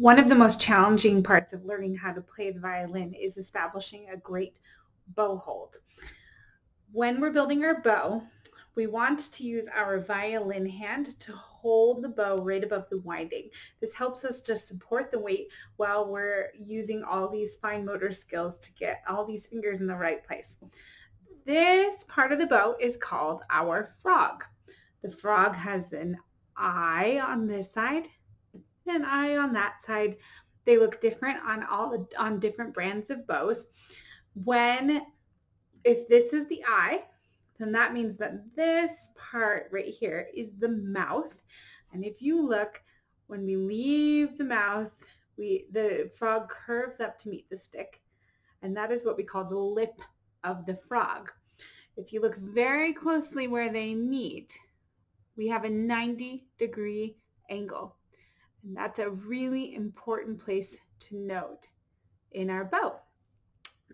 One of the most challenging parts of learning how to play the violin is establishing a great bow hold. When we're building our bow, we want to use our violin hand to hold the bow right above the winding. This helps us to support the weight while we're using all these fine motor skills to get all these fingers in the right place. This part of the bow is called our frog. The frog has an eye on this side, an eye on that side. They look different on different brands of bows. If this is the eye, then that means that this part right here is the mouth. And if you look, when we leave the mouth, the frog curves up to meet the stick. And that is what we call the lip of the frog. If you look very closely where they meet, we have a 90-degree angle. And that's a really important place to note in our bow.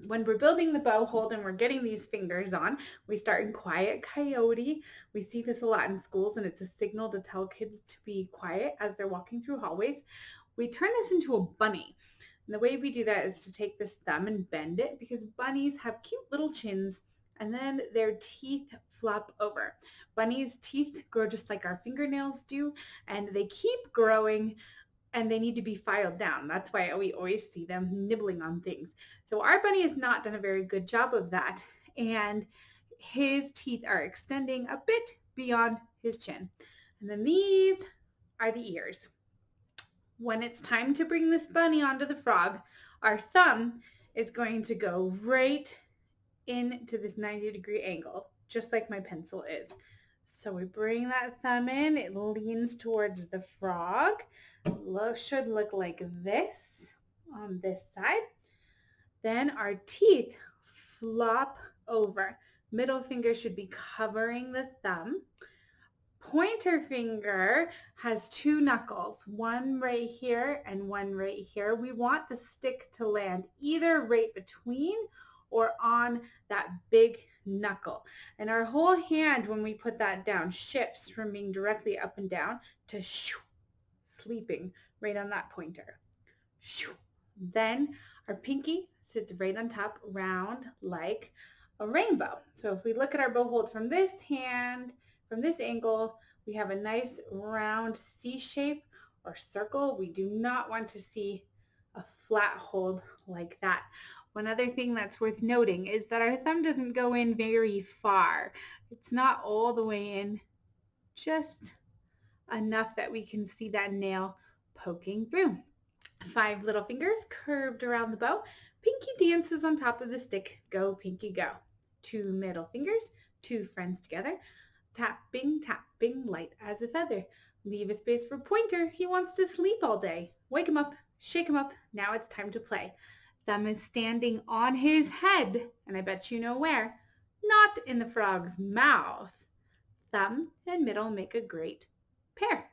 When we're building the bow hold and we're getting these fingers on, we start in quiet coyote. We see this a lot in schools, and it's a signal to tell kids to be quiet as they're walking through hallways. We turn this into a bunny. And the way we do that is to take this thumb and bend it, because bunnies have cute little chins and then their teeth flop over. Bunnies' teeth grow just like our fingernails do, and they keep growing and they need to be filed down. That's why we always see them nibbling on things. So our bunny has not done a very good job of that, and his teeth are extending a bit beyond his chin. And then these are the ears. When it's time to bring this bunny onto the frog, our thumb is going to go right into this 90-degree angle, just like my pencil is. So we bring that thumb in, it leans towards the frog. Should look like this on this side. Then our teeth flop over. Middle finger should be covering the thumb. Pointer finger has two knuckles, one right here and one right here. We want the stick to land either right between or on that big knuckle. And our whole hand, when we put that down, shifts from being directly up and down to sleeping right on that pointer. Then our pinky sits right on top, round like a rainbow. So if we look at our bow hold from this hand, from this angle, we have a nice round C shape or circle. We do not want to see a flat hold like that. One other thing that's worth noting is that our thumb doesn't go in very far. It's not all the way in, just enough that we can see that nail poking through. 5 little fingers curved around the bow. Pinky dances on top of the stick. Go, pinky, go. 2 middle fingers, 2 friends together. Tapping, tapping, light as a feather. Leave a space for pointer. He wants to sleep all day. Wake him up, shake him up. Now it's time to play. Thumb is standing on his head, and I bet you know where. Not in the frog's mouth. Thumb and middle make a great pair.